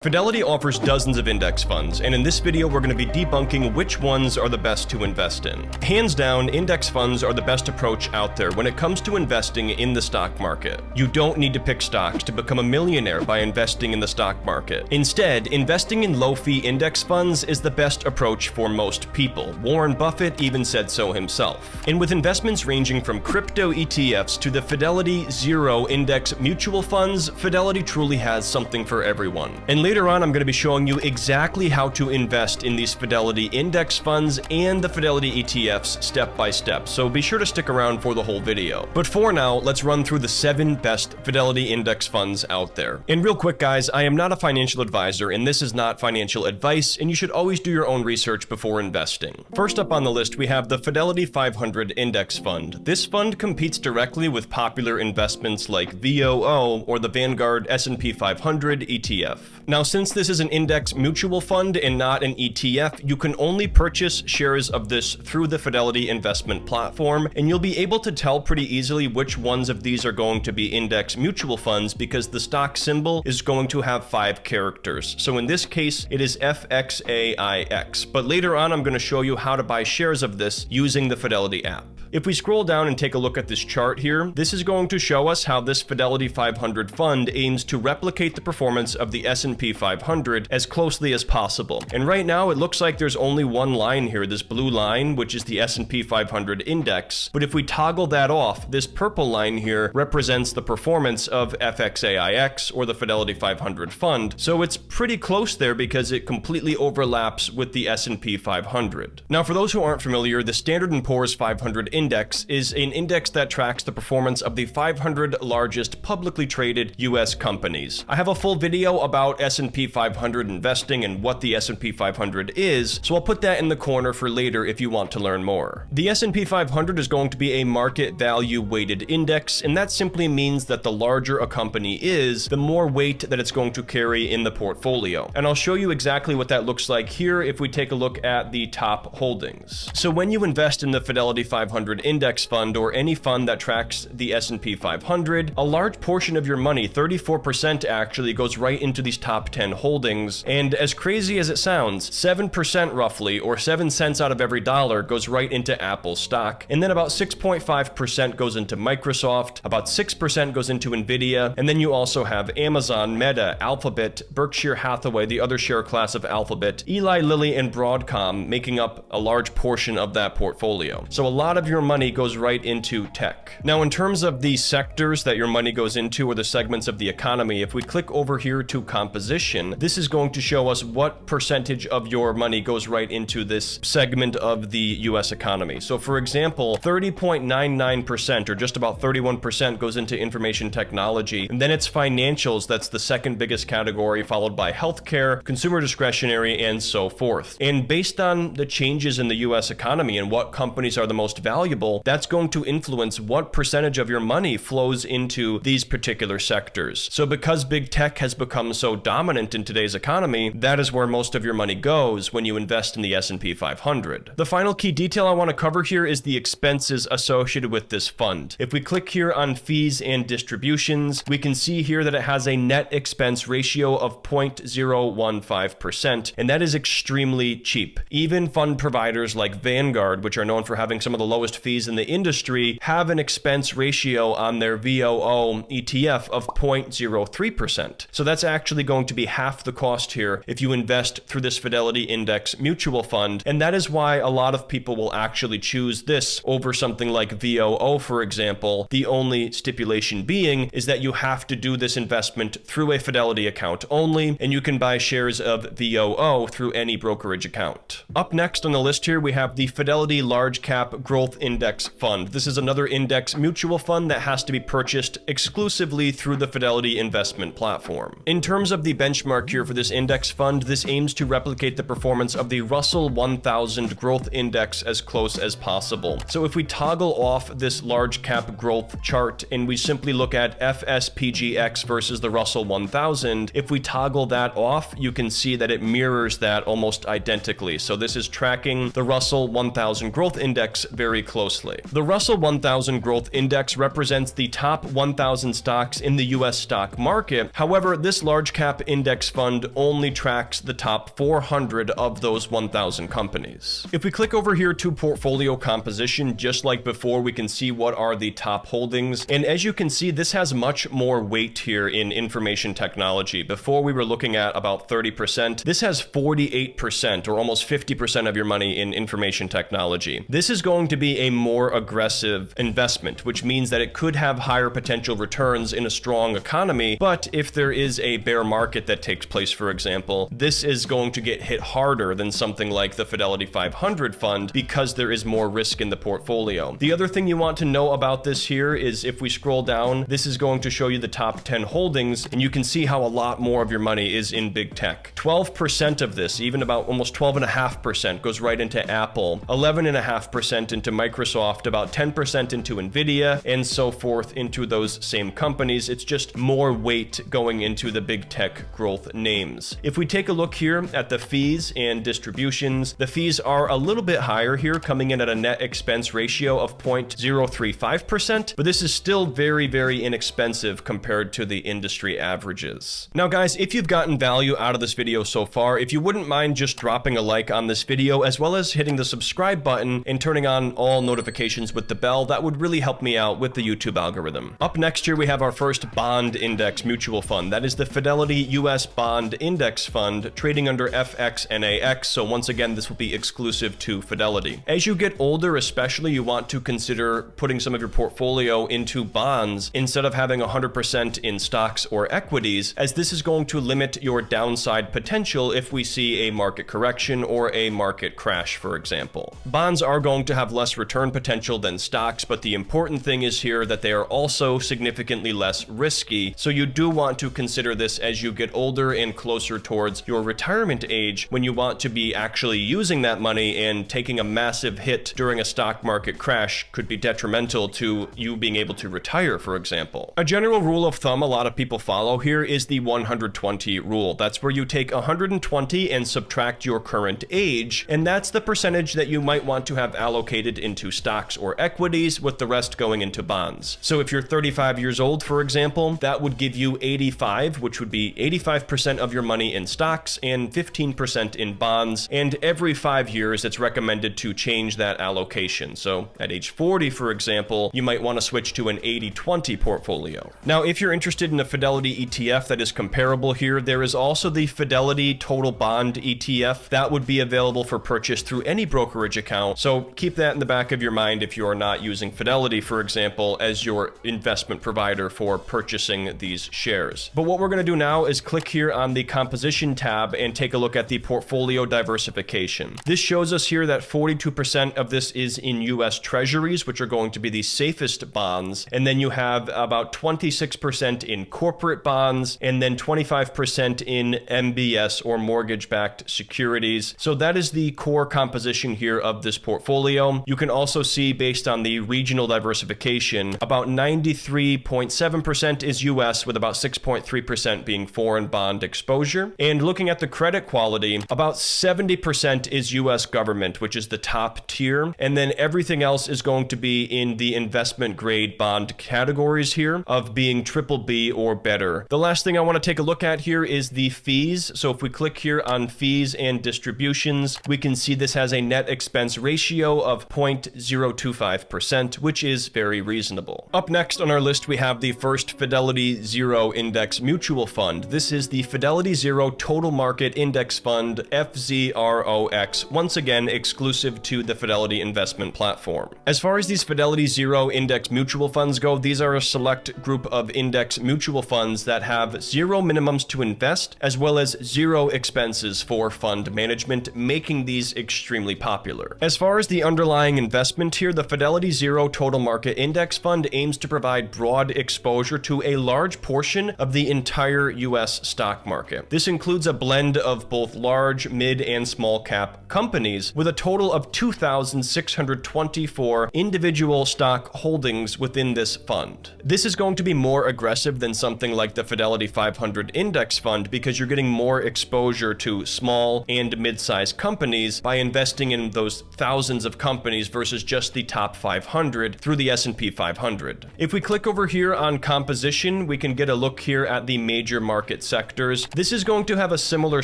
Fidelity offers dozens of index funds, and in this video we're going to be debunking which ones are the best to invest in. Hands down, index funds are the best approach out there when it comes to investing in the stock market. You don't need to pick stocks to become a millionaire by investing in the stock market. Instead, investing in low-fee index funds is the best approach for most people. Warren Buffett even said so himself. And with investments ranging from crypto ETFs to the Fidelity Zero Index mutual funds, Fidelity truly has something for everyone. And later on, I'm going to be showing you exactly how to invest in these Fidelity index funds and the Fidelity ETFs step by step, so be sure to stick around for the whole video. But for now, let's run through the 7 best Fidelity index funds out there. And real quick, guys, I am not a financial advisor, and this is not financial advice, and you should always do your own research before investing. First up on the list, we have the Fidelity 500 Index Fund. This fund competes directly with popular investments like VOO or the Vanguard S&P 500 ETF. Now, since this is an index mutual fund and not an ETF, you can only purchase shares of this through the Fidelity investment platform, and you'll be able to tell pretty easily which ones of these are going to be index mutual funds because the stock symbol is going to have 5 characters. So in this case, it is FXAIX, but later on I'm going to show you how to buy shares of this using the Fidelity app. If we scroll down and take a look at this chart here, this is going to show us how this Fidelity 500 fund aims to replicate the performance of the S&P 500 as closely as possible. And right now it looks like there's only one line here, this blue line, which is the S&P 500 index. But if we toggle that off, this purple line here represents the performance of FXAIX or the Fidelity 500 fund. So it's pretty close there because it completely overlaps with the S&P 500. Now, for those who aren't familiar, the Standard & Poor's 500 index is an index that tracks the performance of the 500 largest publicly traded US companies. I have a full video about S&P 500 investing and what the S&P 500 is, so I'll put that in the corner for later if you want to learn more. The S&P 500 is going to be a market value weighted index, and that simply means that the larger a company is, the more weight that it's going to carry in the portfolio. And I'll show you exactly what that looks like here if we take a look at the top holdings. So when you invest in the Fidelity 500 index fund or any fund that tracks the S&P 500, a large portion of your money, 34% actually, goes right into these top 10 holdings. And as crazy as it sounds, 7% roughly, or 7 cents out of every dollar, goes right into Apple stock. And then about 6.5% goes into Microsoft, about 6% goes into Nvidia, and then you also have Amazon, Meta, Alphabet, Berkshire Hathaway, the other share class of Alphabet, Eli Lilly, and Broadcom making up a large portion of that portfolio. So a lot of your money goes right into tech. Now, in terms of the sectors that your money goes into or the segments of the economy, if we click over here to composition, this is going to show us what percentage of your money goes right into this segment of the US economy. So for example, 30.99% or just about 31% goes into information technology, and then it's financials, that's the second biggest category, followed by healthcare, consumer discretionary, and so forth. And based on the changes in the US economy and what companies are the most valuable, that's going to influence what percentage of your money flows into these particular sectors. So because big tech has become so dominant in today's economy, that is where most of your money goes when you invest in the S&P 500. The final key detail I want to cover here is the expenses associated with this fund. If we click here on fees and distributions, we can see here that it has a net expense ratio of 0.015%, and that is extremely cheap. Even fund providers like Vanguard, which are known for having some of the lowest fees in the industry, have an expense ratio on their VOO ETF of 0.03%. So that's actually going to be half the cost here if you invest through this Fidelity Index mutual fund, and that is why a lot of people will actually choose this over something like VOO, for example. The only stipulation being is that you have to do this investment through a Fidelity account only, and you can buy shares of VOO through any brokerage account. Up next on the list here, we have the Fidelity Large Cap Growth Index Fund. This is another index mutual fund that has to be purchased exclusively through the Fidelity investment platform. In terms of the benchmark here for this index fund, this aims to replicate the performance of the Russell 1000 Growth Index as close as possible. So if we toggle off this large cap growth chart and we simply look at FSPGX versus the Russell 1000, if we toggle that off, you can see that it mirrors that almost identically. So this is tracking the Russell 1000 Growth Index very closely. The Russell 1000 Growth Index represents the top 1,000 stocks in the US stock market. However, this large cap index fund only tracks the top 400 of those 1,000 companies. If we click over here to portfolio composition, just like before, we can see what are the top holdings. And as you can see, this has much more weight here in information technology. Before we were looking at about 30%. This has 48% or almost 50% of your money in information technology. This is going to be a more aggressive investment, which means that it could have higher potential returns in a strong economy. But if there is a bear market that takes place, for example, this is going to get hit harder than something like the Fidelity 500 fund because there is more risk in the portfolio. The other thing you want to know about this here is if we scroll down, this is going to show you the top 10 holdings, and you can see how a lot more of your money is in big tech. 12% of this, even about almost 12.5%, goes right into Apple, 11.5% into Microsoft, about 10% into Nvidia, and so forth into those same companies. It's just more weight going into the big tech growth names. If we take a look here at the fees and distributions, the fees are a little bit higher here, coming in at a net expense ratio of 0.035%, but this is still very, very inexpensive compared to the industry averages. Now guys, if you've gotten value out of this video so far, if you wouldn't mind just dropping a like on this video, as well as hitting the subscribe button and turning on all notifications with the bell, that would really help me out with the YouTube algorithm. Up next here, we have our first bond index mutual fund. That is the Fidelity US Bond Index Fund, trading under FXNAX. So once again, this will be exclusive to Fidelity. As you get older, especially, you want to consider putting some of your portfolio into bonds instead of having 100% in stocks or equities, as this is going to limit your downside potential if we see a market correction or a market crash, for example. Bonds are going to have less return potential than stocks, but the important thing is here that they are also significantly less risky. So you do want to consider this as you get older and closer towards your retirement age, when you want to be actually using that money, and taking a massive hit during a stock market crash could be detrimental to you being able to retire, for example. A general rule of thumb a lot of people follow here is the 120 rule. That's where you take 120 and subtract your current age, and that's the percentage that you might want to have allocated into stocks or equities, with the rest going into bonds. So if you're 35 years old, for example, that would give you 85, which would be 85% of your money in stocks and 15% in bonds, and every 5 years it's recommended to change that allocation. So at age 40, for example, you might want to switch to an 80-20 portfolio. Now, if you're interested in a Fidelity ETF that is comparable here, there is also the Fidelity Total Bond ETF that would be available for purchase through any brokerage account. So keep that in the back of your mind if you are not using Fidelity, for example, as your investment provider for purchasing these shares. But what we're going to do now is click here on the composition tab and take a look at the portfolio diversification. This shows us here that 42% of this is in US Treasuries, which are going to be the safest bonds. And then you have about 26% in corporate bonds, and then 25% in MBS or mortgage-backed securities. So that is the core composition here of this portfolio. You can also see, based on the regional diversification, about 93.7% is US, with about 6.3% being foreign bond exposure. And looking at the credit quality, about 70% is US government, which is the top tier. And then everything else is going to be in the investment grade bond categories here of being BBB or better. The last thing I want to take a look at here is the fees. So if we click here on fees and distributions, we can see this has a net expense ratio of 0.025%, which is very reasonable. Up next on our list, we have the first Fidelity Zero Index Mutual Fund. This is the Fidelity Zero Total Market Index Fund, FZROX, once again exclusive to the Fidelity investment platform. As far as these Fidelity Zero Index Mutual Funds go, these are a select group of index mutual funds that have zero minimums to invest, as well as zero expenses for fund management, making these extremely popular. As far as the underlying investment here, the Fidelity Zero Total Market Index Fund aims to provide broad exposure to a large portion of the entire US stock market. This includes a blend of both large, mid, and small cap companies, with a total of 2,624 individual stock holdings within this fund. This is going to be more aggressive than something like the Fidelity 500 Index Fund, because you're getting more exposure to small and mid-sized companies by investing in those thousands of companies versus just the top 500 through the S&P 500. If we click over here on composition, we can get a look here at the major market market sectors. This is going to have a similar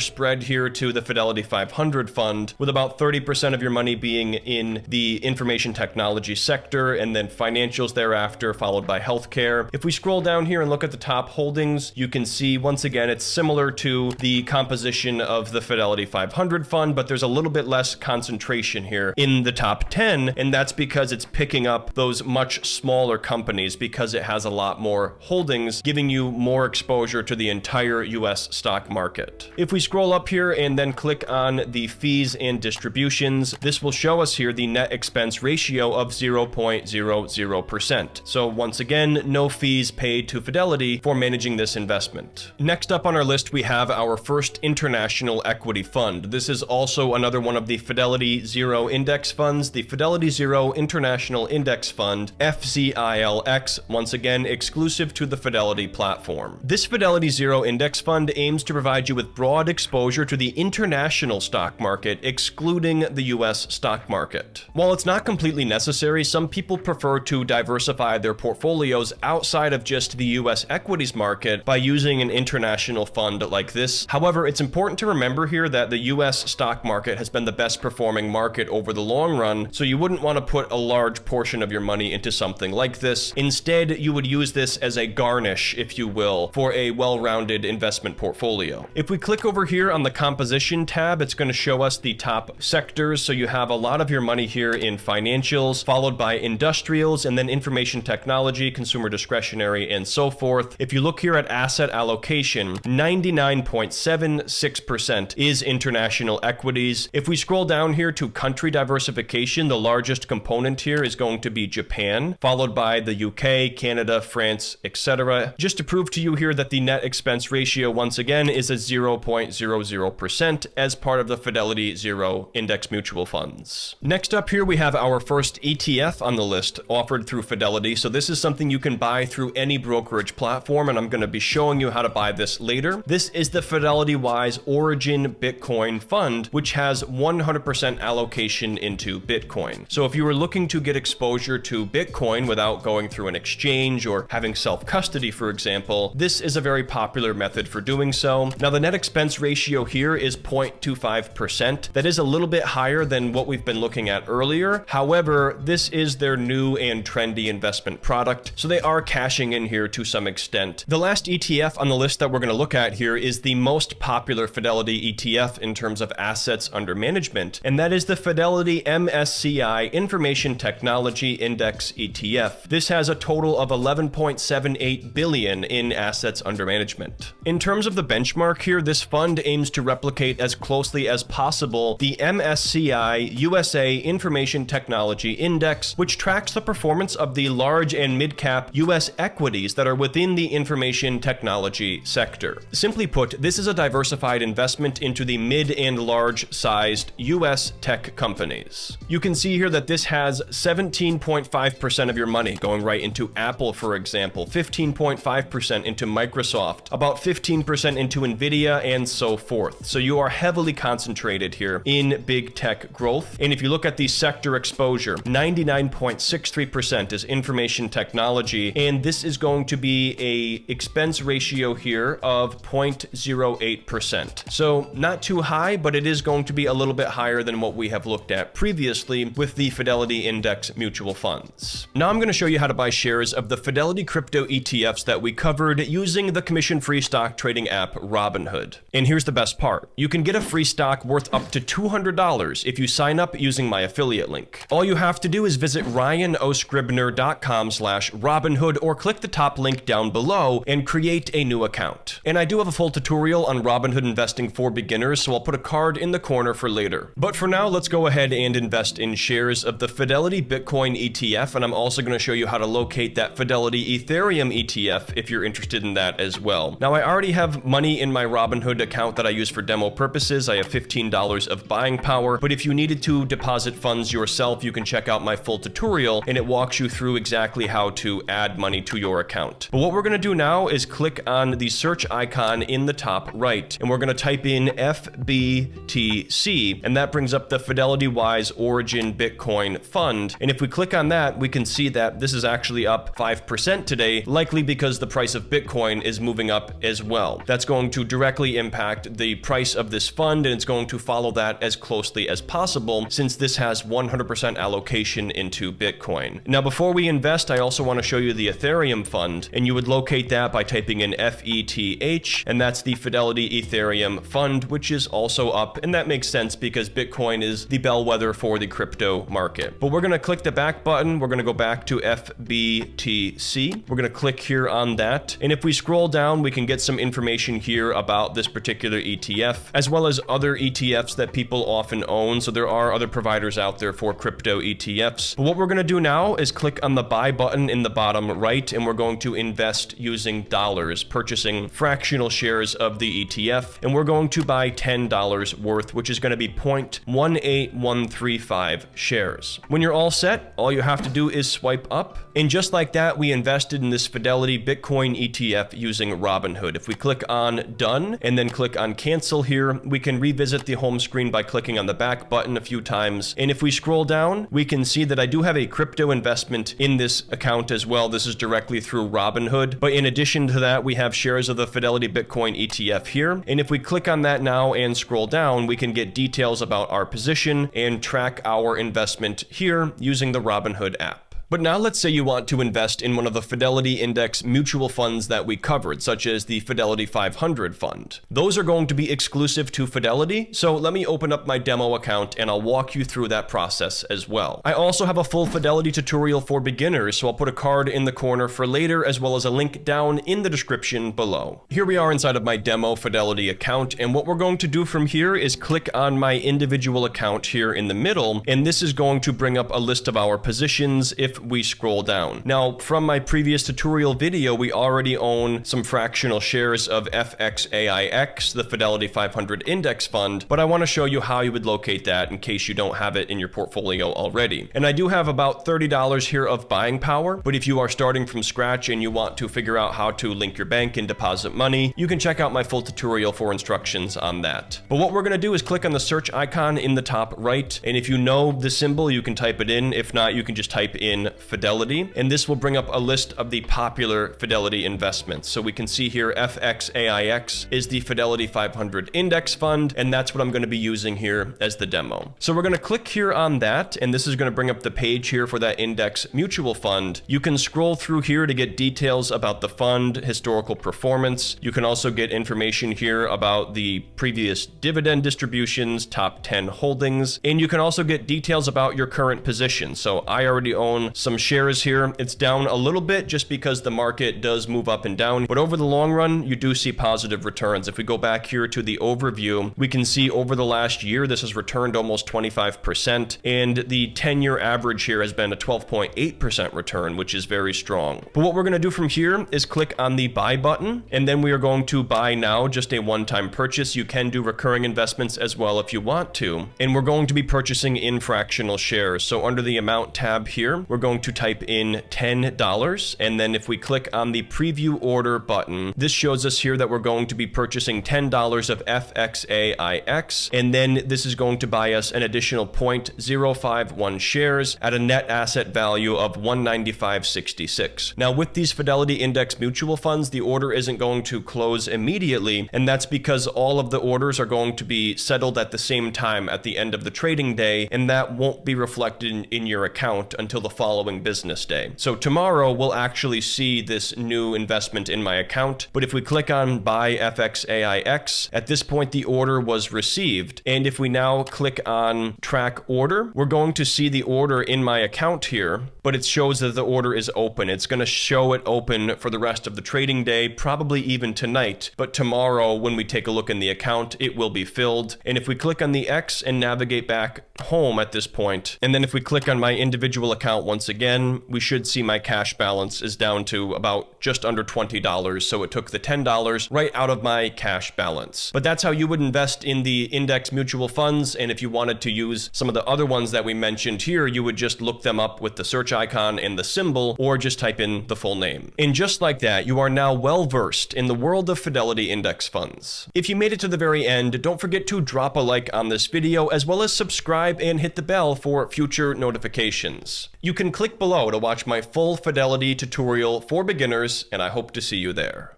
spread here to the Fidelity 500 fund, with about 30% of your money being in the information technology sector, and then financials thereafter, followed by healthcare. If we scroll down here and look at the top holdings, you can see once again it's similar to the composition of the Fidelity 500 fund, but there's a little bit less concentration here in the top 10, and that's because it's picking up those much smaller companies because it has a lot more holdings, giving you more exposure to the entire US stock market. If we scroll up here and then click on the fees and distributions, this will show us here the net expense ratio of 0.00%. So once again, no fees paid to Fidelity for managing this investment. Next up on our list, we have our first international equity fund. This is also another one of the Fidelity Zero Index funds, the Fidelity Zero International Index Fund, FZILX, once again exclusive to the Fidelity platform. This Fidelity Zero Index Fund aims to provide you with broad exposure to the international stock market, excluding the US stock market. While it's not completely necessary, some people prefer to diversify their portfolios outside of just the US equities market by using an international fund like this. However, it's important to remember here that the US stock market has been the best performing market over the long run, so you wouldn't want to put a large portion of your money into something like this. Instead, you would use this as a garnish, if you will, for a well-rounded investment portfolio. If we click over here on the composition tab, it's going to show us the top sectors. So you have a lot of your money here in financials, followed by industrials, and then information technology, consumer discretionary, and so forth. If you look here at asset allocation, 99.76% is international equities. If we scroll down here to country diversification, the largest component here is going to be Japan, followed by the UK, Canada, France, etc. Just to prove to you here that the net expense ratio once again is at 0.00% as part of the Fidelity Zero Index mutual funds. Next up here we have our first ETF on the list offered through Fidelity. So this is something you can buy through any brokerage platform, and I'm going to be showing you how to buy this later. This is the Fidelity Wise Origin Bitcoin Fund, which has 100% allocation into Bitcoin. So if you were looking to get exposure to Bitcoin without going through an exchange or having self-custody, for example, this is a very popular method for doing so. Now the net expense ratio here is 0.25%. That is a little bit higher than what we've been looking at earlier. However, this is their new and trendy investment product, so they are cashing in here to some extent. The last ETF on the list that we're going to look at here is the most popular Fidelity ETF in terms of assets under management, and that is the Fidelity MSCI Information Technology Index ETF. This has a total of 11.78 billion in assets under management. In terms of the benchmark here, this fund aims to replicate as closely as possible the MSCI USA Information Technology Index, which tracks the performance of the large and mid-cap US equities that are within the information technology sector. Simply put, this is a diversified investment into the mid and large-sized US tech companies. You can see here that this has 17.5% of your money going right into Apple, for example, 15.5% into Microsoft, about 15% into Nvidia, and so forth. So you are heavily concentrated here in big tech growth. And if you look at the sector exposure, 99.63% is information technology, and this is going to be a expense ratio here of 0.08%. So not too high, but it is going to be a little bit higher than what we have looked at previously with the Fidelity Index mutual funds. Now I'm going to show you how to buy shares of the Fidelity crypto ETFs that we covered using the commission-free stock trading app Robinhood. And here's the best part. You can get a free stock worth up to $200 if you sign up using my affiliate link. All you have to do is visit ryanoscribner.com/Robinhood or click the top link down below and create a new account. And I do have a full tutorial on Robinhood investing for beginners, so I'll put a card in the corner for later. But for now, let's go ahead and invest in shares of the Fidelity Bitcoin ETF, and I'm also going to show you how to locate that Fidelity Ethereum ETF if you're interested in that as well. Now, I already have money in my Robinhood account that I use for demo purposes. I have $15 of buying power, but if you needed to deposit funds yourself, you can check out my full tutorial, and it walks you through exactly how to add money to your account. But what we're going to do now is click on the search icon in the top right, and we're going to type in FBTC, and that brings up the Fidelity Wise Origin Bitcoin Fund. And if we click on that, we can see that this is actually up 5% today, likely because the price of Bitcoin is moving up as well. That's going to directly impact the price of this fund, and it's going to follow that as closely as possible since this has 100% allocation into Bitcoin. Now, before we invest, I also want to show you the Ethereum fund, and you would locate that by typing in FETH, and that's the Fidelity Ethereum fund, which is also up, and that makes sense because Bitcoin is the bellwether for the crypto market. But we're going to click the back button. We're going to go back to FBTC. We're going to click here on that, and if we scroll down, we can get some information here about this particular ETF, as well as other ETFs that people often own. So there are other providers out there for crypto ETFs. But what we're going to do now is click on the buy button in the bottom right, and we're going to invest using dollars, purchasing fractional shares of the ETF, and we're going to buy $10 worth, which is going to be 0.18135 shares. When you're all set, all you have to do is swipe up, and just like that, we invested in this Fidelity Bitcoin ETF using Robinhood. If we click on done and then click on cancel here, we can revisit the home screen by clicking on the back button a few times, and if we scroll down, we can see that I do have a crypto investment in this account as well. This is directly through Robinhood, but in addition to that, we have shares of the Fidelity Bitcoin ETF here, and if we click on that now and scroll down, we can get details about our position and track our investment here using the Robinhood app. But now let's say you want to invest in one of the Fidelity Index mutual funds that we covered, such as the Fidelity 500 fund. Those are going to be exclusive to Fidelity, so let me open up my demo account and I'll walk you through that process as well. I also have a full Fidelity tutorial for beginners, so I'll put a card in the corner for later, as well as a link down in the description below. Here we are inside of my demo Fidelity account, and what we're going to do from here is click on my individual account here in the middle, and this is going to bring up a list of our positions if we scroll down. Now, from my previous tutorial video, we already own some fractional shares of FXAIX, the Fidelity 500 Index Fund, but I want to show you how you would locate that in case you don't have it in your portfolio already. And I do have about $30 here of buying power, but if you are starting from scratch and you want to figure out how to link your bank and deposit money, you can check out my full tutorial for instructions on that. But what we're going to do is click on the search icon in the top right, and if you know the symbol, you can type it in. If not, you can just type in Fidelity, and this will bring up a list of the popular Fidelity investments. So we can see here FXAIX is the Fidelity 500 Index Fund, and that's what I'm going to be using here as the demo. So we're going to click here on that, and this is going to bring up the page here for that index mutual fund. You can scroll through here to get details about the fund, historical performance. You can also get information here about the previous dividend distributions, top 10 holdings, and you can also get details about your current position. So I already own some shares here. It's down a little bit just because the market does move up and down, but over the long run, you do see positive returns. If we go back here to the overview, we can see over the last year, this has returned almost 25%, and the 10-year average here has been a 12.8% return, which is very strong. But what we're going to do from here is click on the buy button, and then we are going to buy now, just a one-time purchase. You can do recurring investments as well if you want to, and we're going to be purchasing in fractional shares. So under the amount tab here, we're going to type in $10, and then if we click on the preview order button, this shows us here that we're going to be purchasing $10 of FXAIX, and then this is going to buy us an additional 0.051 shares at a net asset value of $195.66. Now, with these Fidelity Index mutual funds, the order isn't going to close immediately, and that's because all of the orders are going to be settled at the same time at the end of the trading day, and that won't be reflected in your account until the following business day. So tomorrow we'll actually see this new investment in my account, but if we click on buy FXAIX, at this point the order was received, and if we now click on track order, we're going to see the order in my account here, but it shows that the order is open. It's going to show it open for the rest of the trading day, probably even tonight, but tomorrow when we take a look in the account, it will be filled. And if we click on the X and navigate back home at this point, and then if we click on my individual account once again, we should see my cash balance is down to about just under $20, so it took the $10 right out of my cash balance. But that's how you would invest in the index mutual funds, and if you wanted to use some of the other ones that we mentioned here, you would just look them up with the search icon and the symbol, or just type in the full name. And just like that, you are now well versed in the world of Fidelity Index funds. If you made it to the very end, don't forget to drop a like on this video, as well as subscribe and hit the bell for future notifications. You can click below to watch my full Fidelity tutorial for beginners, and I hope to see you there.